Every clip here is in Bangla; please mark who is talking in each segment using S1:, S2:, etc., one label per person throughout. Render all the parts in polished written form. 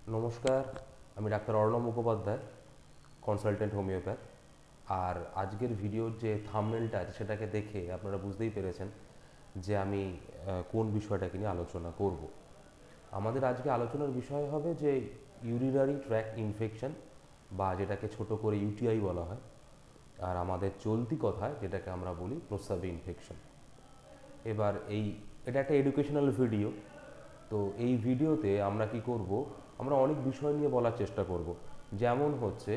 S1: নমস্কার, আমি doctor Arnab Mukhopadhyay, consultant homeopath. আর আজকের ভিডিওর যে থাম্বনেলটা আছে সেটাকে দেখে আপনারা বুঝতেই পেরেছেন যে আমি কোন বিষয়টাকে নিয়ে আলোচনা করব। আমাদের আজকে আলোচনার বিষয় হবে যে ইউরিনারি ট্র্যাক্ট ইনফেকশন, বা যেটাকে ছোট করে ইউটিআই বলা হয়, আর আমাদের চলতি কথায় যেটাকে আমরা বলি প্রস্রাবে ইনফেকশন। এবার এটা একটা এডুকেশনাল ভিডিও। তো এই ভিডিওতে আমরা কি করব, আমরা অনেক বিষয় নিয়ে বলার চেষ্টা করব। যেমন হচ্ছে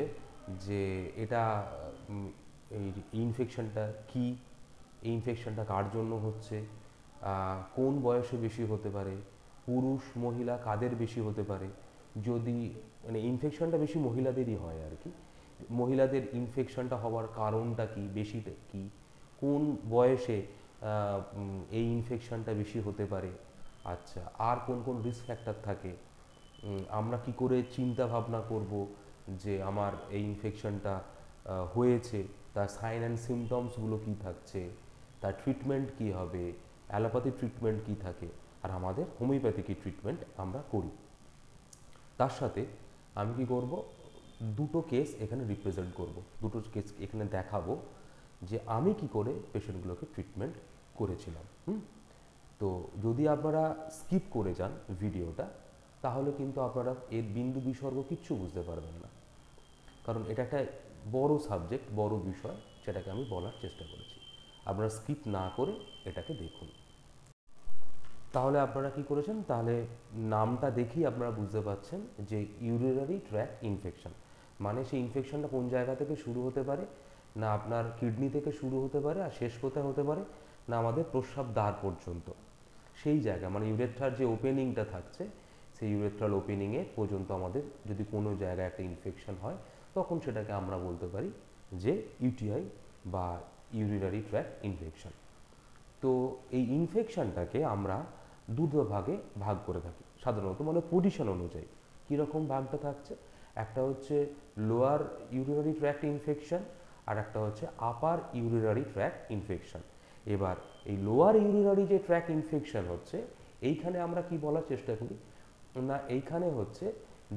S1: যে এটা এই ইনফেকশনটা কি, এই ইনফেকশনটা কার জন্য হচ্ছে, কোন বয়সে বেশি হতে পারে, পুরুষ মহিলা কাদের বেশি হতে পারে, যদি মানে ইনফেকশনটা বেশি মহিলাদেরই হয় আর কি, মহিলাদের ইনফেকশনটা হওয়ার কারণটা কি, বেশিটা কি, কোন বয়সে এই ইনফেকশনটা বেশি হতে পারে। আচ্ছা, আর কোন কোন রিস্ক ফ্যাক্টর থাকে, আমরা কি করে চিন্তা ভাবনা করব যে আমার এই ইনফেকশনটা হয়েছে, তার সাইন অ্যান্ড সিমটমসগুলো কী থাকছে, তার ট্রিটমেন্ট কী হবে, অ্যালোপ্যাথি ট্রিটমেন্ট কী থাকে, আর আমাদের হোমিওপ্যাথিক ট্রিটমেন্ট আমরা করি। তার সাথে আমি কি করব, দুটো কেস এখানে রিপ্রেজেন্ট করব, দুটো কেস এখানে দেখাবো যে আমি কি করে পেশেন্টগুলোকে ট্রিটমেন্ট করেছিলাম। তো যদি আপনারা স্কিপ করে যান ভিডিওটা, তাহলে কিন্তু আপনারা এর বিন্দু বিসর্গ কিচ্ছু বুঝতে পারবেন না, কারণ এটা একটা বড় সাবজেক্ট, বড় বিষয়, সেটাকে আমি বলার চেষ্টা করেছি। আপনারা স্কিপ না করে এটাকে দেখুন। তাহলে আপনারা কি করেছেন, তাহলে নামটা দেখেই আপনারা বুঝতে পারছেন যে ইউরিনারি ট্র্যাক্ট ইনফেকশন মানে সেই ইনফেকশনটা কোন জায়গা থেকে শুরু হতে পারে, না আপনার কিডনি থেকে শুরু হতে পারে আর শেষ কোথায় হতে পারে, না আমাদের প্রস্রাব দ্বার পর্যন্ত, সেই জায়গা মানে ইউরেথ্রার যে ওপেনিংটা থাকছে, সেই ইউরেথ্রাল ওপেনিংয়ে পর্যন্ত আমাদের যদি কোনো জায়গায় একটা ইনফেকশন হয়, তখন সেটাকে আমরা বলতে পারি যে ইউটিআই বা ইউরিনারি ট্র্যাক্ট ইনফেকশন। তো এই ইনফেকশনটাকে আমরা দুটো ভাগে ভাগ করে থাকি সাধারণত, মানে পজিশন অনুযায়ী। কীরকম ভাগটা থাকছে, একটা হচ্ছে লোয়ার ইউরিনারি ট্র্যাক্ট ইনফেকশন, আর একটা হচ্ছে আপার ইউরিনারি ট্র্যাক্ট ইনফেকশন। এবার এই লোয়ার ইউরিনারি যে ট্র্যাক্ট ইনফেকশন হচ্ছে, এইখানে আমরা কি বলার চেষ্টা করি, না এইখানে হচ্ছে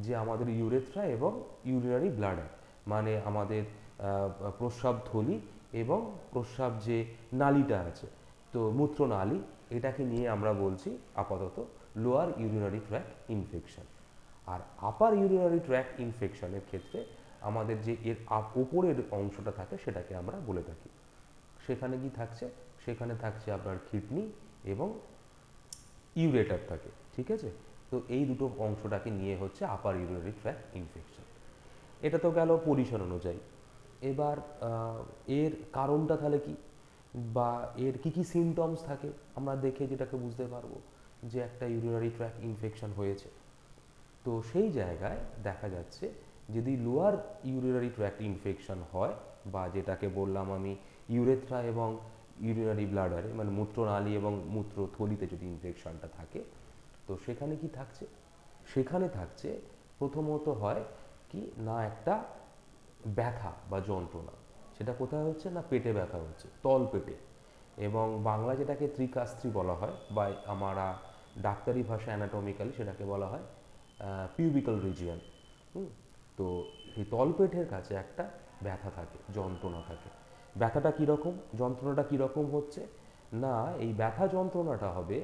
S1: যে আমাদের ইউরেথ্রা এবং ইউরিনারি ব্লাডার, মানে আমাদের প্রস্রাব থলি এবং প্রস্রাব যে নালীটা আছে, তো মূত্রনালী, এটাকে নিয়ে আমরা বলছি আপাতত লোয়ার ইউরিনারি ট্র্যাক্ট ইনফেকশন। আর আপার ইউরিনারি ট্র্যাক্ট ইনফেকশনের ক্ষেত্রে আমাদের যে এর ওপরের অংশটা থাকে সেটাকে আমরা বলে থাকি, সেখানে কি থাকছে, সেখানে থাকছে আপনার কিডনি এবং ইউরেটার থাকে, ঠিক আছে। তো এই দুটো অংশটাকে নিয়ে হচ্ছে আপার ইউরিনারি ট্র্যাক্ট ইনফেকশন। এটা তো গেল পরিসর অনুযায়ী। এবার এর কারণটা তাহলে কি, বা এর কি কি সিমটমস থাকে আমরা দেখে যেটাকে বুঝতে পারবো যে একটা ইউরিনারি ট্র্যাক্ট ইনফেকশন হয়েছে। তো সেই জায়গায় দেখা যাচ্ছে যদি লোয়ার ইউরিনারি ট্র্যাক্ট ইনফেকশন হয়, বা যেটাকে বললাম আমি ইউরেথ্রা এবং ইউরিনারি ব্লাডারে মানে মূত্রনালী এবং মূত্রথলিতে যদি ইনফেকশনটা থাকে, তো সেখানে কি থাকছে, সেখানে থাকছে প্রথমত হয় কি না একটা ব্যথা বা যন্ত্রণা। সেটা কোথায় হচ্ছে, না পেটে ব্যথা হচ্ছে, তল পেটে, এবং বাংলা যেটাকে ত্রিকাস্ত্রী বলা হয়, বা আমরা ডাক্তারি ভাষা অ্যানাটমিক্যালি সেটাকে বলা হয় পিউবিক্যাল রিজিয়ন। তো এই তলপেটের কাছে একটা ব্যথা থাকে, যন্ত্রণা থাকে। ব্যথাটা কীরকম, যন্ত্রণাটা কীরকম হচ্ছে, না এই ব্যথা যন্ত্রণাটা হবে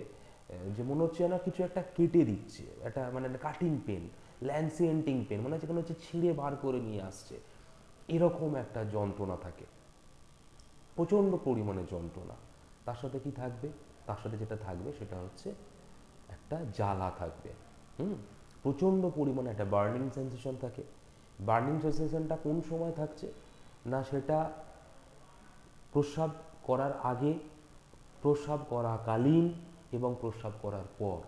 S1: যে মনে হচ্ছে না কিছু একটা কেটে দিচ্ছে, একটা মানে কাটিং পেন, ল্যান্সিয়েন্টিং পেন, মানে হচ্ছে কোনো হচ্ছে ছিঁড়ে বার করে নিয়ে আসছে, এরকম একটা যন্ত্রণা থাকে, প্রচণ্ড পরিমাণে যন্ত্রণা। তার সাথে কি থাকবে, তার সাথে যেটা থাকবে সেটা হচ্ছে একটা জ্বালা থাকবে। হুম প্রচণ্ড পরিমাণে একটা বার্নিং সেন্সেশন থাকে। বার্নিং সেন্সেশনটা কোন সময় থাকছে, না সেটা প্রস্রাব করার আগে, প্রস্রাব করাকালীন এবং প্রস্রাব করার পর,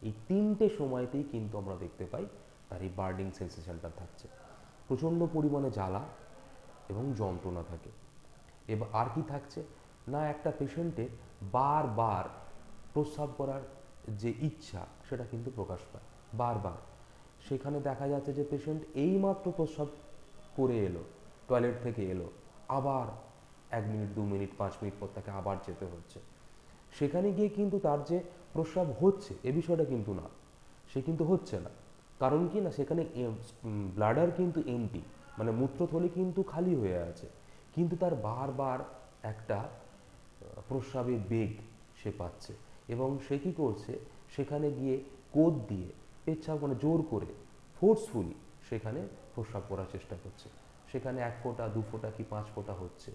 S1: এই তিনটে সময়তেই কিন্তু আমরা দেখতে পাই তার এই বার্নিং সেন্সেশনটা থাকছে। প্রচণ্ড পরিমাণে জ্বালা এবং যন্ত্রণা থাকে। এবার আর কি থাকছে, না একটা পেশেন্টের বারবার প্রস্রাব করার যে ইচ্ছা সেটা কিন্তু প্রকাশ পায় বারবার। সেখানে দেখা যাচ্ছে যে পেশেন্ট এইমাত্র প্রস্রাব করে এলো, টয়লেট থেকে এলো, আবার 1 মিনিট 2 মিনিট 5 মিনিট পর তাকে আবার যেতে হচ্ছে। সেখানে গিয়ে কিন্তু তার যে প্রস্রাব হচ্ছে এ বিষয়টা কিন্তু না, সে কিন্তু হচ্ছে না, কারণ কি না, সেখানে ব্লাডার কিন্তু এমটি, মানে মূত্রথলি কিন্তু খালি হয়ে আছে, কিন্তু তার বারবার একটা প্রস্রাবের বেগ সে পাচ্ছে, এবং সে কী করছে, সেখানে গিয়ে কোদ দিয়ে পেচ্ছাপ, মানে জোর করে ফোর্সফুলি সেখানে প্রস্রাব করার চেষ্টা করছে। সেখানে 1 ফোঁটা 2 ফোঁটা কি 5 ফোঁটা হচ্ছে,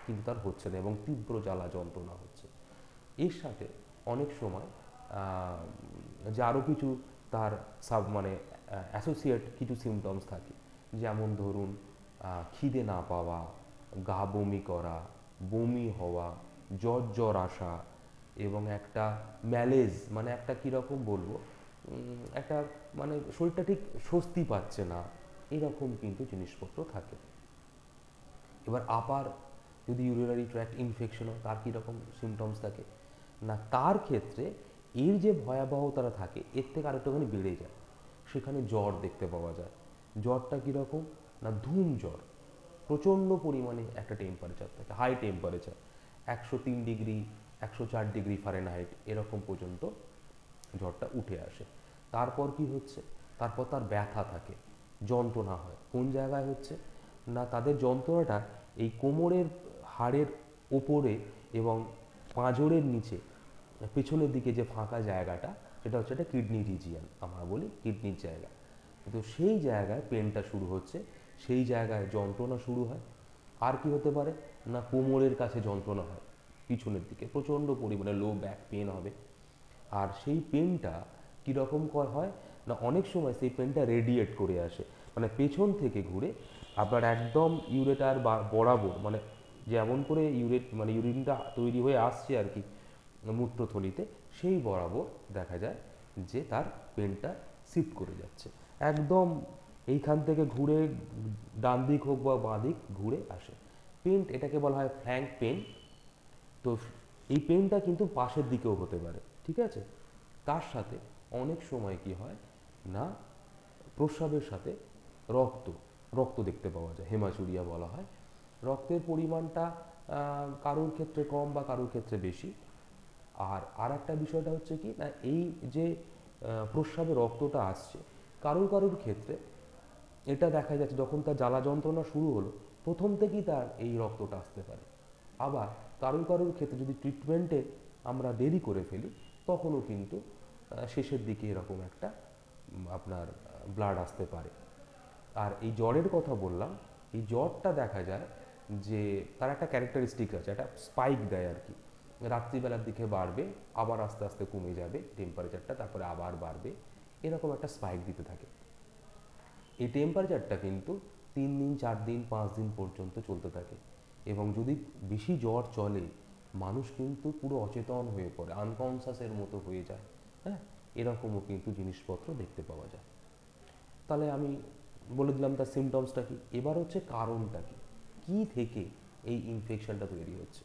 S1: কিন্তু তার হচ্ছে না, এবং তীব্র জ্বালা যন্ত্রণা হচ্ছে। এর সাথে অনেক সময় যে আরও কিছু তার মানে অ্যাসোসিয়েট কিছু সিমটমস থাকে, যেমন ধরুন খিদে না পাওয়া, গা বমি করা, বমি হওয়া, জ্বর জ্বর আসা, এবং একটা ম্যালেজ, মানে একটা কীরকম বলবো, একটা মানে শরীরটা ঠিক স্বস্তি পাচ্ছে না, এরকম কিন্তু জিনিসপত্র থাকে। এবার আবার যদি ইউরিনারি ট্র্যাক্ট ইনফেকশন হয়, তার কীরকম সিমটমস থাকে না, তার ক্ষেত্রে এর যে ভয়াবহতাটা থাকে এর থেকে আরেকটুখানি বেড়ে যায়। সেখানে জ্বর দেখতে পাওয়া যায়। জ্বরটা কীরকম না, ধুম জ্বর, প্রচণ্ড পরিমাণে একটা টেম্পারেচার থাকে, high temperature, 103 degree 104 degree Fahrenheit এরকম পর্যন্ত জ্বরটা উঠে আসে। তারপর কি হচ্ছে, তারপর তার ব্যথা থাকে, যন্ত্রণা হয়। কোন জায়গায় হচ্ছে না, তাদের যন্ত্রণাটা এই কোমরের হাড়ের ওপরে এবং পাঁজরের নিচে পেছনের দিকে যে ফাঁকা জায়গাটা, সেটা হচ্ছে একটা কিডনি রিজিয়ান, আমরা বলি কিডনির জায়গা। তো সেই জায়গায় পেনটা শুরু হচ্ছে, সেই জায়গায় যন্ত্রণা শুরু হয়। আর কি হতে পারে না, কোমরের কাছে যন্ত্রণা হয়, পিছনের দিকে প্রচণ্ড পরিমাণে লো ব্যাক পেন হবে। আর সেই পেনটা কীরকম হয় না, অনেক সময় সেই পেনটা রেডিয়েট করে আসে, মানে পেছন থেকে ঘুরে আপনার একদম ইউরেটার বা বরাবর, মানে যেমন করে মানে ইউরিনটা তৈরি হয়ে আসছে আর কি মূত্রথলিতে, সেই বরাবর দেখা যায় যে তার পেনটা শিফট করে যাচ্ছে একদম এইখান থেকে ঘুরে, ডান দিক হোক বা বাঁ দিক ঘুরে আসে পেন। এটাকে বলা হয় ফ্ল্যাঙ্ক পেন। তো এই পেনটা কিন্তু পাশের দিকেও হতে পারে, ঠিক আছে। তার সাথে অনেক সময় কি হয় না, প্রস্রাবের সাথে রক্ত রক্ত দেখতে পাওয়া যায়, হেমাচুরিয়া বলা হয়। রক্তের পরিমাণটা কারোর ক্ষেত্রে কম বা কারোর ক্ষেত্রে বেশি। আর একটা বিষয়টা হচ্ছে কি না, এই যে প্রস্রাবে রক্তটা আসছে, কারোর কারোর ক্ষেত্রে এটা দেখা যাচ্ছে যখন তার জ্বালা যন্ত্রণা শুরু হলো প্রথম থেকেই তার এই রক্তটা আসতে পারে। আবার কারোর কারোর ক্ষেত্রে যদি ট্রিটমেন্টে আমরা দেরি করে ফেলি, তখনও কিন্তু শেষের দিকে এরকম একটা আপনার ব্লাড আসতে পারে। আর এই জ্বরের কথা বললাম, এই জ্বরটা দেখা যায় যে তার একটা ক্যারেক্টারিস্টিক আছে, একটা স্পাইক দেয় আর কি। রাত্রিবেলার দিকে বাড়বে, আবার আস্তে আস্তে কমে যাবে টেম্পারেচারটা, তারপরে আবার বাড়বে, এরকম একটা স্পাইক দিতে থাকে। এই টেম্পারেচারটা কিন্তু 3 দিন 4 দিন 5 দিন পর্যন্ত চলতে থাকে, এবং যদি বেশি জ্বর চলে মানুষ কিন্তু পুরো অচেতন হয়ে পড়ে, আনকনসাসের মতো হয়ে যায়। হ্যাঁ, এরকমও কিন্তু জিনিসপত্র দেখতে পাওয়া যায়। তাহলে আমি বলে দিলাম তার সিমটমসটা কি। এবার হচ্ছে কারণটা কি, কী থেকে এই ইনফেকশনটা তৈরি হচ্ছে।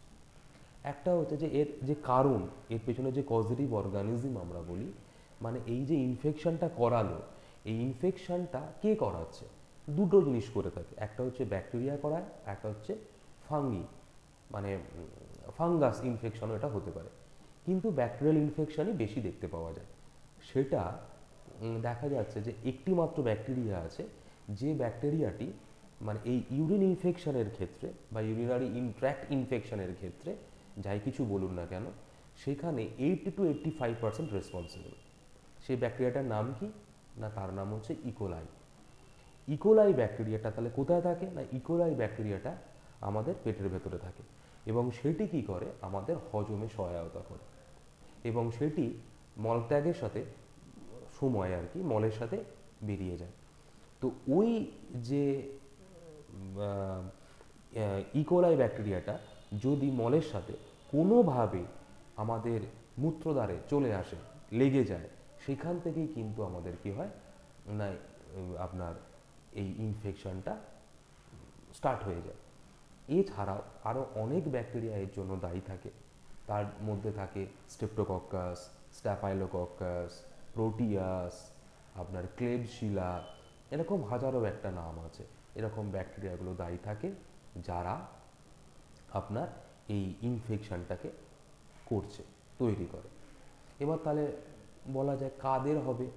S1: একটা হচ্ছে যে এর যে কারণ, এর পেছনে যে কজেটিভ অর্গানিজম আমরা বলি, মানে এই যে ইনফেকশনটা করালো, এই ইনফেকশনটা কে করাচ্ছে, দুটো জিনিস করে থাকে। একটা হচ্ছে ব্যাকটেরিয়া করায়, একটা হচ্ছে ফাঙ্গি, মানে ফাঙ্গাস ইনফেকশনও এটা হতে পারে, কিন্তু ব্যাকটেরিয়াল ইনফেকশনই বেশি দেখতে পাওয়া যায়। সেটা দেখা যাচ্ছে যে একটি মাত্র ব্যাকটেরিয়া আছে, যে ব্যাকটেরিয়াটি মানে এই ইউরিন ইনফেকশনের ক্ষেত্রে বা ইউরিনারি ট্র্যাক্ট ইনফেকশনের ক্ষেত্রে যাই কিছু বলুন না কেন, সেখানে 80 to 85% রেসপন্সিবল। সেই ব্যাকটেরিয়াটার নাম কি না, তার নাম হচ্ছে ইকোলাই। ইকোলাই ব্যাকটেরিয়াটা তাহলে কোথায় থাকে না, ইকোলাই ব্যাকটেরিয়াটা আমাদের পেটের ভেতরে থাকে, এবং সেটি কি করে, আমাদের হজমে সহায়তা করে, এবং সেটি মলত্যাগের সাথে সময় আর কি মলের সাথে বেরিয়ে যায়। তো ওই যে ইকোলাই ব্যাকটেরিয়াটা যদি মলের সাথে কোনোভাবে আমাদের মূত্রদ্বারে চলে আসে, লেগে যায়, সেখান থেকেই কিন্তু আমাদের কি হয় না, আপনার এই ইনফেকশনটা স্টার্ট হয়ে যায়। এছাড়াও আরও অনেক ব্যাকটেরিয়া এর জন্য দায়ী থাকে। তার মধ্যে থাকে স্ট্রেপ্টোকক্কাস, স্ট্যাফাইলোকক্কাস, প্রোটিয়াস, আপনার ক্লেবশিলা, এরকম হাজারো একটা নাম আছে। এরকম ব্যাকটেরিয়াগুলো দায়ী থাকে যারা আপনার এই ইনফেকশনটাকে করছে, তৈরি করে। এবার তাহলে বলা যায় কাদের হবে,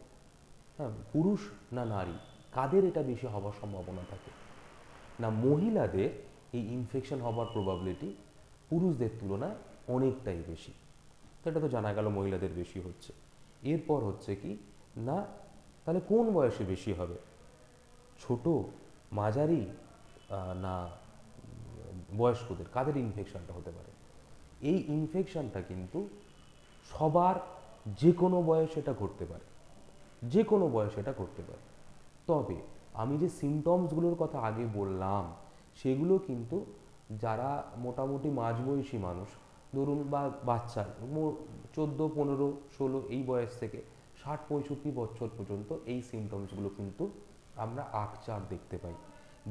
S1: হ্যাঁ, পুরুষ না নারী কাদের এটা বেশি হওয়ার সম্ভাবনা থাকে? না মহিলাদের এই ইনফেকশন হওয়ার প্রবাবিলিটি পুরুষদের তুলনায় অনেকটাই বেশি। তো এটা তো জানা গেল মহিলাদের বেশি হচ্ছে। এরপর হচ্ছে কি না, তাহলে কোন বয়সে বেশি হবে? ছোট, মাঝারি, না বয়স্কদের, কাদের ইনফেকশনটা হতে পারে? এই ইনফেকশনটা কিন্তু সবার যে কোনো বয়সে এটা ঘটতে পারে, যে কোনো বয়সে এটা ঘটতে পারে। তবে আমি যে সিমটমসগুলোর কথা আগে বললাম সেগুলো কিন্তু যারা মোটামুটি মাঝবয়সী মানুষ, ধরুন বা বাচ্চা 14, 15, 16 এই বয়স থেকে 60, 65 বছর পর্যন্ত এই সিমটমসগুলো কিন্তু আমরা আকচার দেখতে পাই।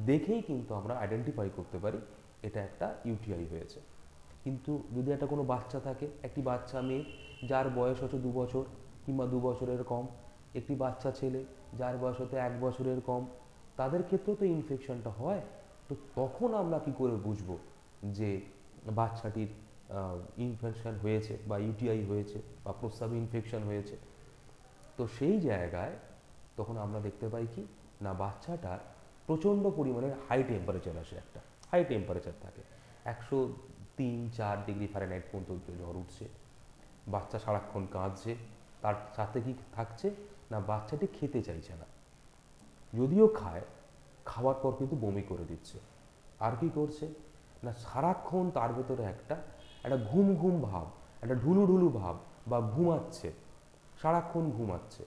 S1: দেখেই কিন্তু আমরা আইডেন্টিফাই করতে পারি এটা একটা ইউটিআই হয়েছে। কিন্তু যদি একটা কোনো বাচ্চা থাকে, একটি বাচ্চা মেয়ে যার বয়স হচ্ছে 2 বছর কিংবা 2 বছরের কম, একটি বাচ্চা ছেলে যার বয়স হতে 1 বছরের কম, তাদের ক্ষেত্রেও তো ইনফেকশনটা হয়। তো তখন আমরা কি করে বুঝবো যে বাচ্চাটির ইনফেকশন হয়েছে বা ইউটিআই হয়েছে বা প্রস্রাবে ইনফেকশন হয়েছে? তো সেই জায়গায় তখন আমরা দেখতে পাই কি না, বাচ্চাটার প্রচণ্ড পরিমাণে হাই টেম্পারেচার আসে, একটা হাই টেম্পারেচার থাকে, 103-104 ডিগ্রি ফারেনহাইট পর্যন্ত জ্বর উঠছে, বাচ্চা সারাক্ষণ কাঁদছে, তার সাথে কি থাকছে না, বাচ্চাটি খেতে চাইছে না, যদিও খায়, খাওয়ার পর কিন্তু বমি করে দিচ্ছে। আর কি করছে না, সারাক্ষণ তার ভেতরে একটা একটা ঘুম ঘুম ভাব, একটা ঢুলু ঢুলু ভাব, বা ঘুমাচ্ছে, সারাক্ষণ ঘুমাচ্ছে।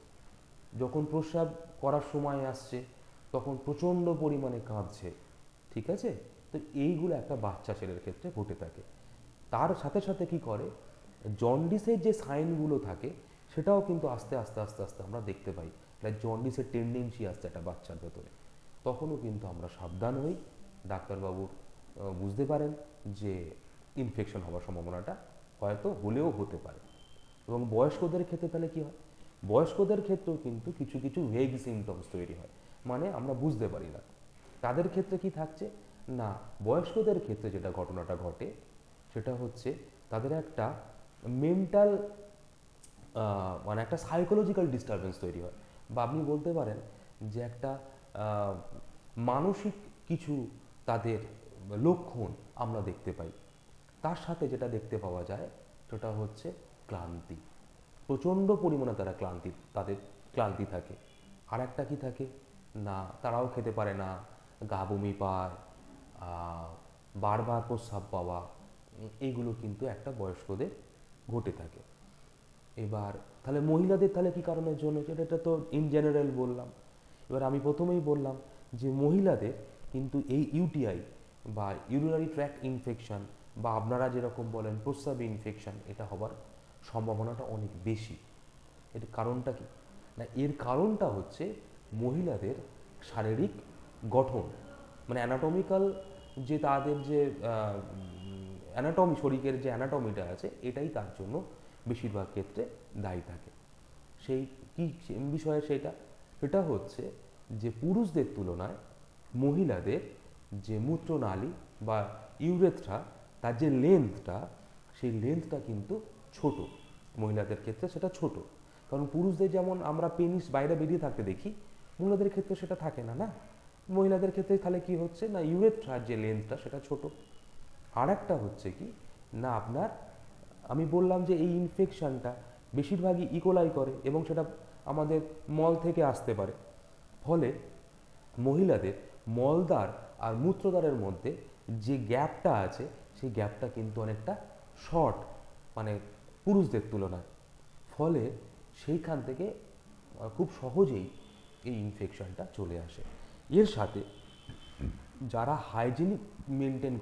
S1: যখন প্রস্রাব করার সময় আসছে তখন প্রচণ্ড পরিমাণে কাঁদছে। ঠিক আছে? তো এইগুলো একটা বাচ্চা ছেলের ক্ষেত্রে ঘটে থাকে। তার সাথে সাথে কি করে, জন্ডিসের যে সাইনগুলো থাকে সেটাও কিন্তু আস্তে আস্তে আস্তে আস্তে আমরা দেখতে পাই, একটা জন্ডিসের টেন্ডেন্সি আসছে একটা বাচ্চার ভেতরে। তখনও কিন্তু আমরা সাবধান হই, ডাক্তারবাবু বুঝতে পারেন যে ইনফেকশন হওয়ার সম্ভাবনাটা হয়তো হলেও হতে পারে। এবং বয়স্কদের ক্ষেত্রে তাহলে কী হয়? বয়স্কদের ক্ষেত্রেও কিন্তু কিছু কিছু ভেগ সিমটমস তৈরি হয়, মানে আমরা বুঝতে পারি না। তাদের ক্ষেত্রে কি থাকছে না, বয়স্কদের ক্ষেত্রে যেটা ঘটনাটা ঘটে সেটা হচ্ছে তাদের একটা মেন্টাল, মানে একটা সাইকোলজিক্যাল ডিস্টারবেন্স তৈরি হয়, বা আপনি বলতে পারেন যে একটা মানসিক কিছু তাদের লক্ষণ আমরা দেখতে পাই। তার সাথে যেটা দেখতে পাওয়া যায় সেটা হচ্ছে ক্লান্তি, প্রচণ্ড পরিমাণে তাদের ক্লান্তি থাকে। আর একটা কি থাকে না, তারাও খেতে পারে না, গা বমি পায়, বারবার প্রস্রাব পাওয়া, এইগুলো কিন্তু একটা বয়স্কদের ঘটে থাকে। এবার তাহলে মহিলাদের তাহলে কী কারণের জন্য, এটা তো ইন জেনারেল বললাম। এবার আমি প্রথমেই বললাম যে মহিলাদের কিন্তু এই ইউটিআই বা ইউরিনারি ট্র্যাক্ট ইনফেকশন, বা আপনারা যেরকম বলেন প্রস্রাবে ইনফেকশন, এটা হবার সম্ভাবনাটা অনেক বেশি। এর কারণটা কি না, এর কারণটা হচ্ছে মহিলাদের শারীরিক গঠন, মানে অ্যানাটমিক্যাল, যে তাদের যে অ্যানাটমি, শরীরের যে অ্যানাটমিটা আছে, এটাই তার জন্য বেশিরভাগ ক্ষেত্রে দায়ী থাকে। সেই কি বিষয়ে সেটা সেটা হচ্ছে যে পুরুষদের তুলনায় মহিলাদের যে মূত্রনালী বা ইউরেথ্রা, তার যে লেন্থটা, সেই লেন্থটা কিন্তু ছোট। মহিলাদের ক্ষেত্রে সেটা ছোট, কারণ পুরুষদের যেমন আমরা পেনিস বাইরে বেরিয়ে থাকতে দেখি, মহিলাদের ক্ষেত্রে সেটা থাকে না। না, মহিলাদের ক্ষেত্রে তাহলে কি হচ্ছে না, ইউরেথ্রার যে লেন্থটা সেটা ছোট। আর একটা হচ্ছে কি না, আপনার আমি বললাম যে এই ইনফেকশনটা বেশিরভাগই ইকোলাই করে এবং সেটা আমাদের মল থেকে আসতে পারে। ফলে মহিলাদের মলদ্বার আর মূত্রদ্বারের মধ্যে যে গ্যাপটা আছে সেই গ্যাপটা কিন্তু অনেকটা শর্ট, মানে পুরুষদের তুলনায়। ফলে সেইখান থেকে খুব সহজেই এই ইনফেকশনটা চলে আসে। এর সাথে যারা হাইজিন মেনটেন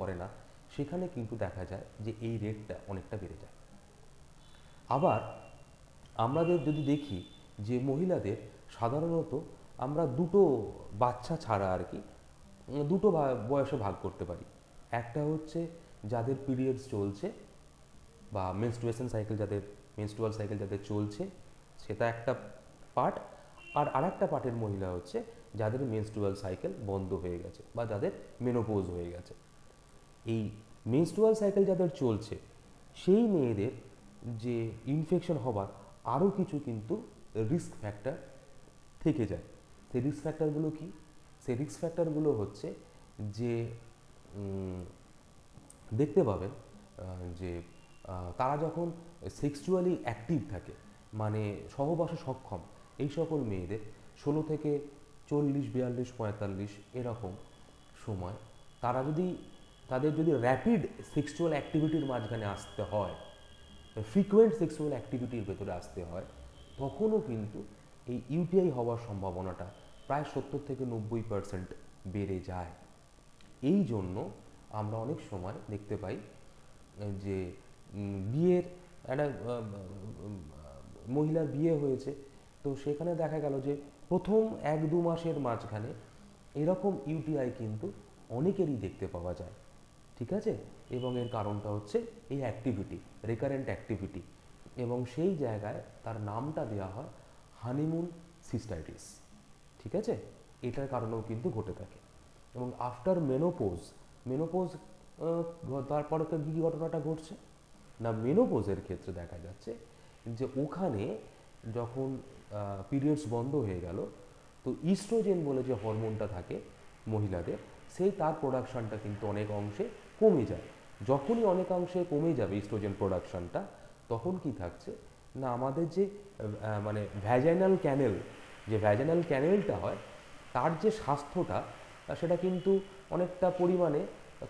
S1: করে না, সেখানে কিন্তু দেখা যায় যে এই রেটটা অনেকটা বেড়ে যায়। আবার আমাদের যদি দেখি যে মহিলাদের সাধারণত আমরা দুটো বাচ্চা ছাড়া আর কি দুটো বয়সে ভাগ করতে পারি। একটা হচ্ছে যাদের পিরিয়ডস চলছে বা মেনস্ট্রুয়াল সাইকেল যাদের চলছে, সেটা একটা পার্ট। আর আরেকটা পার্টের মহিলা হচ্ছে যাদের মেনস্ট্রুয়াল সাইকেল বন্ধ হয়ে গেছে বা যাদের মেনোপোজ হয়ে গেছে। এই মেনস্ট্রুয়াল সাইকেল যাদের চলছে সেই মেয়েদের যে ইনফেকশন হবার আরও কিছু কিন্তু রিস্ক ফ্যাক্টর থেকে যায়। সেই রিস্ক ফ্যাক্টরগুলো কি? সেই রিস্ক ফ্যাক্টরগুলো হচ্ছে যে দেখতে পাবেন যে তারা যখন সেক্সুয়ালি অ্যাক্টিভ থাকে, মানে সহবাসে সক্ষম, এই সকল মেয়েদের 16 থেকে 40, 42, 45 এরকম সময় তাদের যদি র্যাপিড সেক্সুয়াল অ্যাক্টিভিটির মাঝখানে আসতে হয়, ফ্রিকুয়েন্ট সেক্সুয়াল অ্যাক্টিভিটির ভেতরে আসতে হয়, তখনও কিন্তু এই ইউটিআই হওয়ার সম্ভাবনাটা প্রায় 70 থেকে 90% বেড়ে যায়। এই জন্য আমরা অনেক সময় দেখতে পাই যে বিয়ের একটা মহিলার বিয়ে হয়েছে, তো সেখানে দেখা গেল যে প্রথম 1-2 মাসের মাঝখানে এরকম ইউটিআই কিন্তু অনেকেরই দেখতে পাওয়া যায়, ঠিক আছে? এবং এর কারণটা হচ্ছে এই অ্যাক্টিভিটি, রেকারেন্ট অ্যাক্টিভিটি, এবং সেই জায়গায় তার নামটা দেওয়া হয় হানিমুন সিস্টাইটিস, ঠিক আছে? এটার কারণেও কিন্তু ঘটে থাকে। এবং আফটার মেনোপোজ তারপরে তো কী ঘটনাটা ঘটছে না, মেনোপোজের ক্ষেত্রে দেখা যাচ্ছে যে ওখানে যখন পিরিয়ডস বন্ধ হয়ে গেল, তো ইস্ট্রোজেন বলে যে হরমোনটা থাকে মহিলাদের, সেই তার প্রোডাকশানটা কিন্তু অনেক অংশে কমে যায়। যখনই অনেকাংশে কমে যাবে ইস্ট্রোজেন প্রোডাকশানটা, তখন কি থাকছে না, আমাদের যে মানে ভ্যাজাইনাল ক্যানেলটা হয়, তার যে স্বাস্থ্যটা সেটা কিন্তু অনেকটা পরিমাণে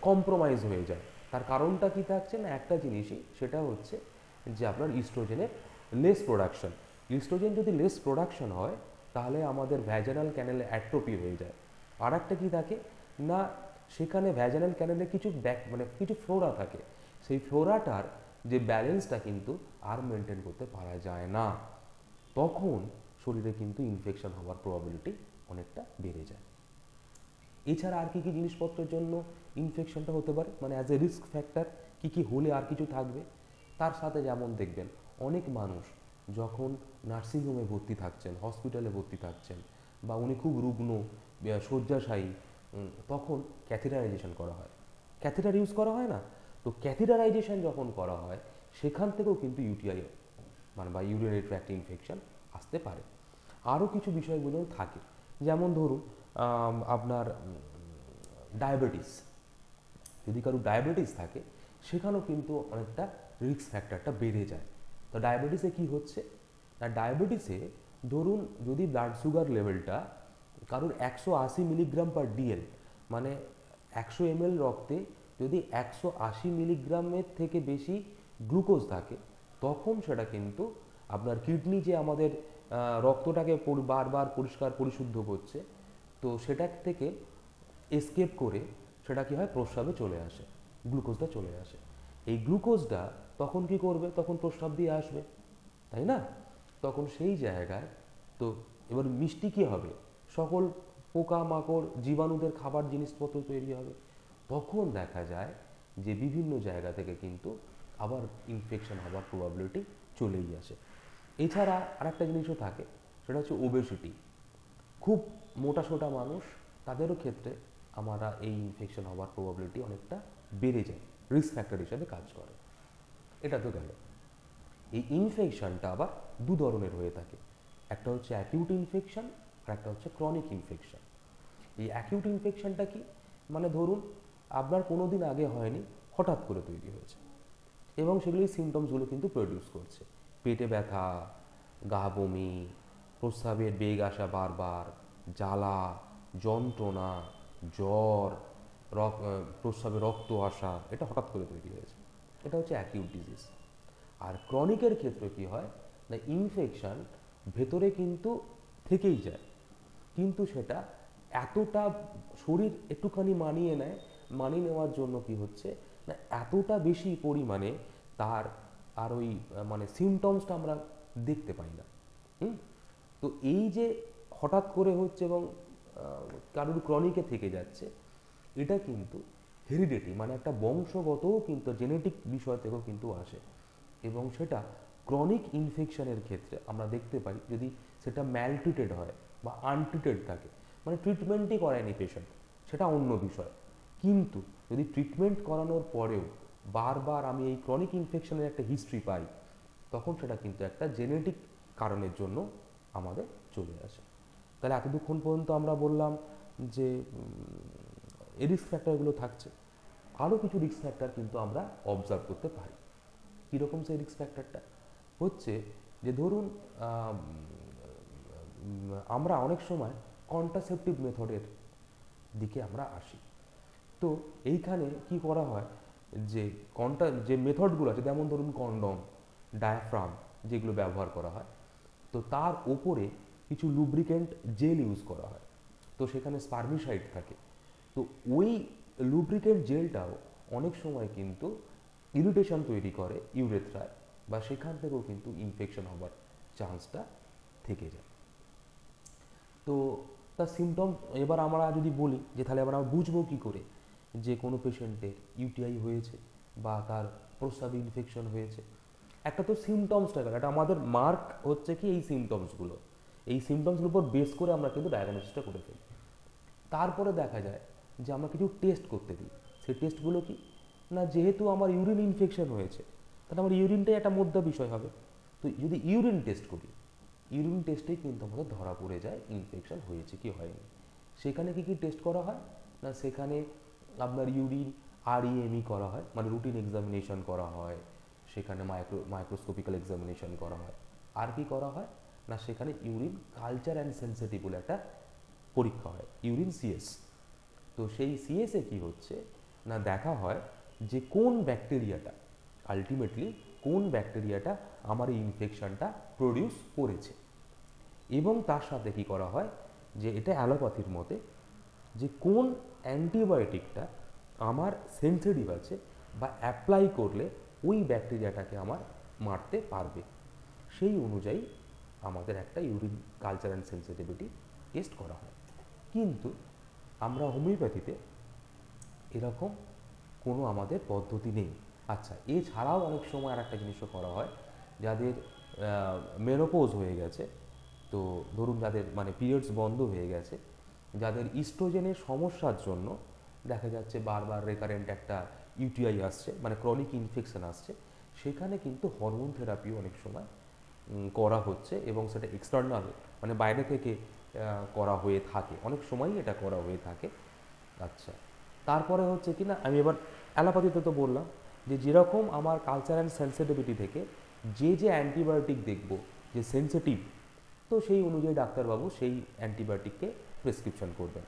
S1: কম্প্রোমাইজ হয়ে যায়। তার কারণটা কি থাকছে না, একটা জিনিসই, সেটা হচ্ছে যে আপনার ইস্ট্রোজেনের লেস প্রোডাকশন। ইস্ট্রোজেন যদি লেস প্রোডাকশন হয়, তাহলে আমাদের ভ্যাজাইনাল ক্যানেলে অ্যাট্রোপি হয়ে যায়। আর একটা কী থাকে না, সেখানে ভ্যাজাইনাল ক্যানেলে কিছু ফ্লোরা থাকে, সেই ফ্লোরাটার যে ব্যালেন্সটা কিন্তু আর মেনটেন করতে পারা যায় না, তখন শরীরে কিন্তু ইনফেকশন হওয়ার প্রবাবিলিটি অনেকটা বেড়ে যায়। এছাড়া আর কী কী জিনিসপত্রের জন্য ইনফেকশনটা হতে পারে, মানে অ্যাজ এ রিস্ক ফ্যাক্টর কী কী হলে আর কিছু থাকবে, তার সাথে যেমন দেখবেন অনেক মানুষ যখন নার্সিংহোমে ভর্তি থাকছেন, হসপিটালে ভর্তি থাকছেন, বা উনি খুব রুগ্ন শয্যাশায়ী, তখন ক্যাথেটারাইজেশন করা হয়, ক্যাথেটার ইউজ করা হয় না, তো ক্যাথেটারাইজেশন যখন করা হয়, সেখান থেকেও কিন্তু ইউটিআই বা ইউরিনারি ট্র্যাক্ট ইনফেকশন আসতে পারে। আরও কিছু বিষয়গুলো থাকে, যেমন ধরুন আপনার ডায়াবেটিস, যদি কারো ডায়াবেটিস থাকে, সেখানেও কিন্তু অনেকটা রিস্ক ফ্যাক্টরটা বেড়ে যায়। তো ডায়াবেটিসে কি হচ্ছে না, ডায়াবেটিসে ধরুন যদি ব্লাড সুগার লেভেলটা কারোর 180 মিলিগ্রাম পার ডিএল, মানে 100 ml রক্তে যদি 180 মিলিগ্রামের থেকে বেশি গ্লুকোজ থাকে, তখন সেটা কিন্তু আপনার কিডনি যে আমাদের রক্তটাকে বারবার পরিষ্কার পরিশুদ্ধ করছে, তো সেটা থেকে এসকেপ করে সেটা কি হয়, প্রস্রাবে চলে আসে, গ্লুকোজটা চলে আসে। এই গ্লুকোজটা তখন কি করবে, তখন প্রস্রাব দিয়ে আসবে, তাই না? তখন সেই জায়গায় তো এবার মিষ্টি কী হবে, সকল পোকামাকড় জীবাণুদের খাবার জিনিসপত্র তৈরি হবে, তখন দেখা যায় যে বিভিন্ন জায়গা থেকে কিন্তু আবার ইনফেকশন হওয়ার প্রবাবিলিটি চলেই আসে। এছাড়া আরেকটা জিনিসও থাকে, সেটা হচ্ছে ওবেসিটি। খুব মোটাসোটা মানুষ, তাদেরও ক্ষেত্রে আমরা এই ইনফেকশন হওয়ার প্রবাবিলিটি অনেকটা বেড়ে যায়, রিস্ক ফ্যাক্টর হিসাবে কাজ করে। এটা তো গেল। এই ইনফেকশনটা আবার দু ধরনের হয়ে থাকে, একটা হচ্ছে অ্যাকিউট ইনফেকশন আর একটা হচ্ছে ক্রনিক ইনফেকশন। এই অ্যাকিউট ইনফেকশনটা কি, মানে ধরুন আপনার কোনো দিন আগে হয়নি, হঠাৎ করে তৈরি হয়েছে, এবং সেগুলি সিমটমসগুলো কিন্তু প্রডিউস করছে, পেটে ব্যথা, গা বমি, প্রস্রাবের বেগ আসা বারবার, জ্বালা, যন্ত্রণা, জ্বর, প্রস্রাবে রক্ত আসা, এটা হঠাৎ করে তৈরি হয়েছে, এটা হচ্ছে অ্যাকিউট ডিজিজ। আর ক্রনিকের ক্ষেত্রে কি হয় না, ইনফেকশন ভেতরে কিন্তু থেকেই যায়, কিন্তু সেটা এতটা শরীর একটুখানি মানিয়ে নেওয়ার জন্য কি হচ্ছে না, এতটা বেশি পরিমাণে তার আর ওই মানে সিমটমসটা আমরা দেখতে পাই না। তো এই যে হঠাৎ করে হচ্ছে এবং কারোর ক্রনিকে থেকে যাচ্ছে, এটা কিন্তু হেরিডিটি, মানে একটা বংশগতও কিন্তু জেনেটিক বিষয় থেকেও কিন্তু আসে, এবং সেটা ক্রনিক ইনফেকশনের ক্ষেত্রে আমরা দেখতে পাই, যদি সেটা ম্যালট্রিটেড হয় বা আনট্রিটেড থাকে, মানে ট্রিটমেন্টই করায়নি পেশেন্ট, সেটা অন্য বিষয়, কিন্তু যদি ট্রিটমেন্ট করানোর পরেও বারবার আমি এই ক্রনিক ইনফেকশনের একটা হিস্ট্রি পাই, তখন সেটা কিন্তু একটা জেনেটিক কারণের জন্য আমাদের চলে আসে। তাহলে এতক্ষণ পর্যন্ত আমরা বললাম যে এই রিস্ক ফ্যাক্টরগুলো থাকছে। আরও কিছু রিস্ক ফ্যাক্টর কিন্তু আমরা অবজার্ভ করতে পারি। কীরকম সেই রিস্ক ফ্যাক্টরটা হচ্ছে যে ধরুন আমরা অনেক সময় কন্ট্রাসেপটিভ মেথডের দিকে আমরা আসি। তো এইখানে কি করা হয় যে যে মেথডগুলো আছে, যেমন ধরুন কন্ডম, ডায়াফ্রাম যেগুলো ব্যবহার করা হয়, তো তার ওপরে কিছু লুব্রিকেন্ট জেল ইউজ করা হয়। তো সেখানে স্পার্মিসাইড থাকে। তো ওই লুব্রিকেন্ট জেলটাও অনেক সময় কিন্তু ইরিটেশন তৈরি করে ইউরেথ্রায়, বা সেখান থেকেও কিন্তু ইনফেকশন হবার চান্সটা থেকে যায়। তো তার সিমটম এবার আমরা যদি বলি যে তাহলে এবার আমরা বুঝবো কী করে যে কোনো পেশেন্টের ইউটিআই হয়েছে বা তার প্রস্রাবে ইনফেকশন হয়েছে। একটা তো সিমটমসটা গেল, এটা আমাদের মার্ক হচ্ছে কি এই সিমটমসগুলো, এই সিমটমসগুলোর উপর বেস করে আমরা কিন্তু ডায়াগনোসিসটা করে ফেলি। তারপরে দেখা যায় যে আমরা কিছু টেস্ট করতে দিই। সেই টেস্টগুলো কি না, যেহেতু আমার ইউরিন ইনফেকশন হয়েছে তাহলে আমার ইউরিনটাই একটা মধ্য বিষয় হবে। তো যদি ইউরিন টেস্ট করি, ইউরিন টেস্টেই কিন্তু আমাদের ধরা পড়ে যায় ইনফেকশন হয়েছে কি হয়নি। সেখানে কি কি টেস্ট করা হয় না, সেখানে আপনার ইউরিন REME করা হয়, মানে রুটিন এক্সামিনেশন করা হয়, সেখানে মাইক্রোস্কোপিক্যাল এক্সামিনেশন করা হয়। আর কি করা হয় না, সেখানে ইউরিন কালচার অ্যান্ড সেন্সিটিভ বলে একটা পরীক্ষা হয়, ইউরিন CS। তো সেই সিএসে কি হচ্ছে না, দেখা হয় যে কোন ব্যাকটেরিয়াটা আলটিমেটলি কোন ব্যাকটেরিয়াটা আমার এই ইনফেকশনটা প্রডিউস করেছে। এবং তার সাথে কি করা হয় যে এটা অ্যালোপ্যাথির মতে যে কোন অ্যান্টিবায়োটিকটা আমার সেন্সিটিভ আছে বা অ্যাপ্লাই করলে ওই ব্যাকটেরিয়াটাকে আমার মারতে পারবে, সেই অনুযায়ী আমাদের একটা urine culture and sensitivity test করা হয়। কিন্তু আমরা হোমিওপ্যাথিতে এরকম কোনো আমাদের পদ্ধতি নেই। আচ্ছা, এছাড়াও অনেক সময় আর একটা জিনিসও করা হয়, যাদের মেনোপোজ হয়ে গেছে, তো ধরুন যাদের মানে পিরিয়ডস বন্ধ হয়ে গেছে, যাদের ইস্ট্রোজেনের সমস্যার জন্য দেখা যাচ্ছে বারবার রেকারেন্ট একটা ইউটিআই আসছে, মানে ক্রনিক ইনফেকশন আসছে, সেখানে কিন্তু হরমোন থেরাপিও অনেক সময় করা হচ্ছে, এবং সেটা এক্সটার্নাল মানে বাইরে থেকে করা হয়ে থাকে, অনেক সময়ই এটা করা হয়ে থাকে। আচ্ছা, তারপরে হচ্ছে কি না, আমি এবার অ্যালোপ্যাথিতে তো বললাম যে যেরকম আমার কালচার অ্যান্ড সেন্সিটিভিটি থেকে যে অ্যান্টিবায়োটিক দেখব যে সেন্সিটিভ, তো সেই অনুযায়ী ডাক্তারবাবু সেই অ্যান্টিবায়োটিককে প্রেসক্রিপশন করবেন।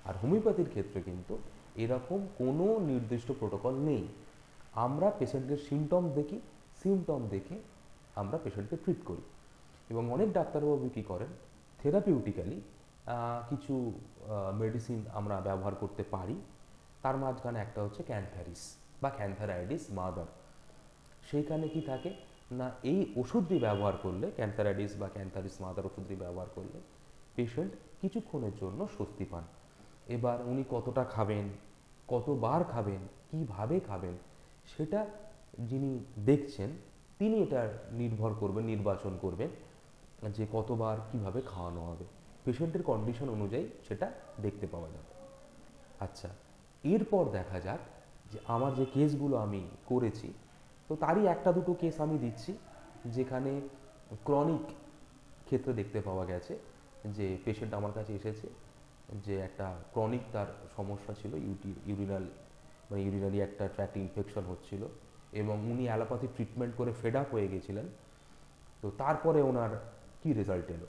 S1: আর হোমিওপ্যাথির ক্ষেত্রে কিন্তু এরকম কোনো নির্দিষ্ট প্রোটোকল নেই। আমরা পেশেন্টের সিমটমস দেখি, সিমটম দেখে আমরা পেশেন্টকে ট্রিট করি। এবং অনেক ডাক্তারবাবু কী করেন, থেরাপিউটিক্যালি কিছু মেডিসিন আমরা ব্যবহার করতে পারি। তার মাঝখানে একটা হচ্ছে ক্যান্থারিস বা ক্যান্থারাইডিস মাদার। সেইখানে কি থাকে না, এই ওষুধটি ব্যবহার করলে, ক্যান্থারাইডিস বা ক্যান্থারিস মাদার ওষুধটি ব্যবহার করলে পেশেন্ট কিছুক্ষণের জন্য স্বস্তি পান। এবার উনি কতটা খাবেন, কতবার খাবেন, কিভাবে খাবেন, সেটা যিনি দেখছেন তিনি এটা নির্বাচন করবেন যে কতবার কিভাবে খাওয়ানো হবে। পেশেন্টের কন্ডিশন অনুযায়ী সেটা দেখতে পাওয়া যাবে। আচ্ছা, এরপর দেখা যাক যে আমার যে কেসগুলো আমি করেছি, তো তারই একটা দুটো কেস আমি দিচ্ছি যেখানে ক্রনিক ক্ষেত্রে দেখতে পাওয়া গেছে যে পেশেন্ট আমার কাছে এসেছে যে একটা ক্রনিক তার সমস্যা ছিল, ইউরিনারি একটা ট্র্যাক্ট ইনফেকশন হচ্ছিল, এবং উনি অ্যালোপ্যাথি ট্রিটমেন্ট করে ফেড আপ হয়ে গেছিলেন। তো তারপরে ওনার কি রেজাল্ট এলো,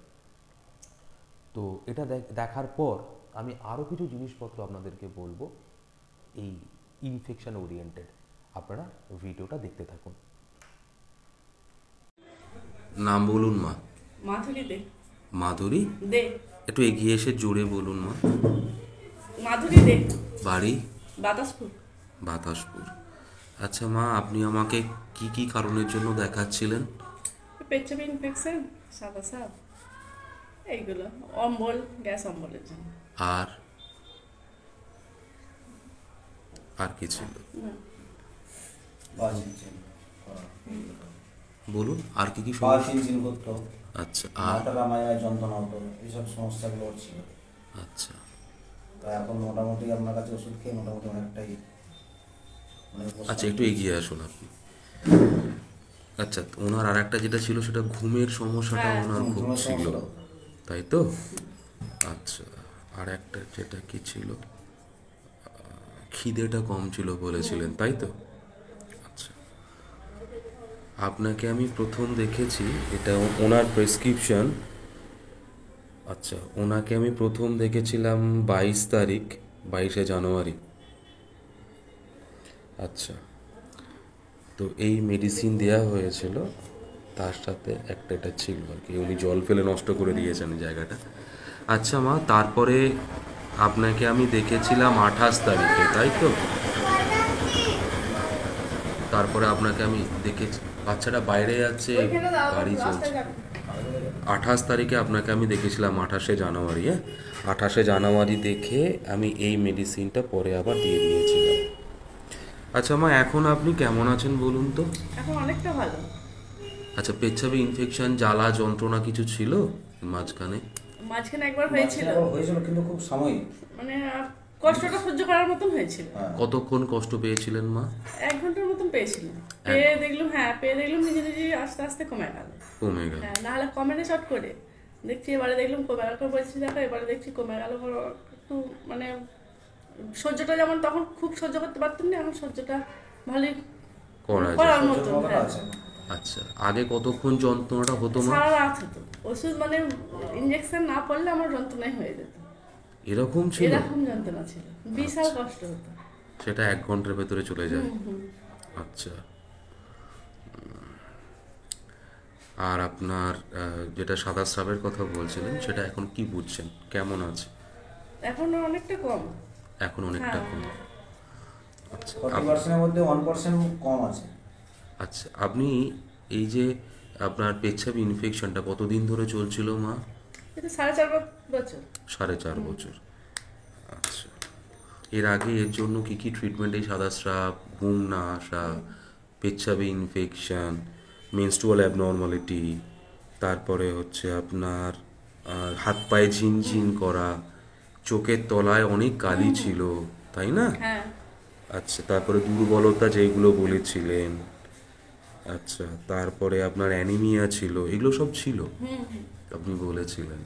S1: তো এটা দেখার পর আমি আরও কিছু জিনিসপত্র আপনাদেরকে বলবো এই ইনফেকশন ওরিয়েন্টেড। আপনারা ভিডিওটা দেখতে থাকুন।
S2: নাম বলুন মা।
S3: মাধুরী দে।
S2: মাধুরী
S3: দে।
S2: একটু এগিয়ে এসে জোরে বলুন মা।
S3: মাধুরী দে।
S2: বাড়ি
S3: বাতাসপুর।
S2: বাতাসপুর। আচ্ছা মা, আপনি আমাকে কি কি কারণের জন্য দেখাচ্ছিলেন?
S3: পেচ্ছাপ ইনফেকশন, সাদা সাপ, এইগুলো অম্বল, গ্যাস অম্বলের জন্য।
S2: আর আর কি ছিল বলুন, আর কি কি সমস্যা? আচ্ছা, আর
S4: যন্ত্রণা হতো, এইসব সমস্যাগুলো ছিল।
S2: আচ্ছা,
S4: তো এখন মোটামুটি আপনার কাছে ওষুধ খেয়ে মোটামুটি অনেকটাই
S2: আচ্ছা একটু এগিয়ে আসুন আপনি। আচ্ছা, ওনার আর একটা যেটা ছিল সেটা ঘুমের সমস্যাটা
S3: হ্যাঁ।
S2: ওনার খুব
S4: ঘুমের
S2: ছিল,
S4: সমস্যাটা।
S2: তাই তো? আচ্ছা, আর একটা যেটা কি ছিল, খিদেটা কম ছিল বলেছিলেন, তাই তো? আচ্ছা, আপনাকে আমি প্রথম দেখেছি, এটা ওনার প্রেসক্রিপশন। আচ্ছা, ওনাকে আমি প্রথম দেখেছিলাম 22 তারিখ, 22শে জানুয়ারি। আচ্ছা, তো এই মেডিসিন দেয়া হয়েছিল, তার সাথে একটা এটা ছিল আর কি, উনি জল ফেলে নষ্ট করে দিয়েছেন এই জায়গাটা। আচ্ছা মা, তারপরে আপনাকে আমি দেখেছিলাম 28 তারিখে, তাই তো? তারপরে আপনাকে আমি দেখেছি, বাচ্চাটা বাইরে যাচ্ছে,
S3: ওইখানে দাঁড়াবো,
S2: গাড়ি চলছে।
S3: রাস্তায় যাবো।
S2: 28 তারিখে আপনাকে আমি দেখেছিলাম, 28শে জানুয়ারি। হ্যাঁ, 28শে জানুয়ারি দেখে আমি এই মেডিসিনটা পরে আবার দিয়ে দিয়েছিলাম। আচ্ছা মা, এখন আপনি কেমন আছেন বলুন তো?
S3: এখন অনেকটা ভালো।
S2: আচ্ছা, পেচ্ছাপে ইনফেকশন, জ্বালা যন্ত্রণা কিছু ছিল মাঝখানে?
S3: মাঝখানে একবার হয়েছিল,
S4: মাঝখানে আবার হয়েছিল কিন্তু খুব সাময়িক।
S3: মানে কষ্টটা সহ্য করার মতন হয়েছিল।
S4: হ্যাঁ।
S2: কতক্ষণ কষ্ট পেয়েছিলেন মা?
S3: 1 ঘন্টার মতন পেয়েছিলাম। পেয়ে দেখলাম, হ্যাঁ পেয়ে দেখলাম নিজে নিজে আস্তে আস্তে কমে গেল।
S2: কমে গেল?
S3: হ্যাঁ, নাহলে কমে না শর্ট করে দেখছি, এবারে দেখলাম কমে গেল। বলছি দেখো, এবারে দেখছি কমে গেল। একটু মানে সহ্যটা যেমন তখন খুব সহ্য করতে পারতাম না, এখন সহ্যটা ভালোই
S2: করা যায়।
S3: করার
S4: সহ্য
S3: মতন।
S4: ক্ষমতাটা
S3: হ্যাঁ,
S4: আছে।
S2: আচ্ছা, আগে কতক্ষণ যন্ত্রণাটা হতো মা?
S3: সারা রাত হতো ওষুধ, মানে ইঞ্জেকশন না পড়লে আমার যন্ত্রণাই হয়ে যেত।
S2: এরকম ছিল?
S3: এরকম যন্ত্রণা ছিল, বিশাল কষ্ট হতো।
S2: সেটা 1 ঘন্টার ভেতরে চলে যায়? আচ্ছা। আর আপনার যেটা সাদা স্রাবের কথা বলছিলেন, সেটা এখন কি বুঝছেন, কেমন আছে?
S3: এখন অনেকটা কম।
S2: এখন অনেকটা
S3: হ্যাঁ।
S2: কম? আচ্ছা
S4: 40%-এর মধ্যে 1% কম আছে।
S2: আচ্ছা, আপনি এই যে আপনার পেচ্ছাপ ইনফেকশনটা কতদিন ধরে চলছিল মা?
S3: এটা 4.5 বছর।
S2: 4.5 বছর। আচ্ছা, এর আগে এর জন্য কি কি ট্রিটমেন্ট, এই সাদা স্রাব, ঘুম না আসা, পেচ্ছাপে ইনফেকশন, মেনস্ট্রুয়াল অ্যাবনর্মালিটি, তারপরে হচ্ছে আপনার হাত পায়ে ঝিনঝিন করা, চোখের তলায় অনেক কালি ছিল, তাই না?
S3: হ্যাঁ,
S2: আচ্ছা, তারপরে দুর্বলতা যেগুলো বলেছিলেন, আচ্ছা, তারপরে আপনার অ্যানিমিয়া ছিল, এগুলো সব ছিল আপনি বলেছিলেন।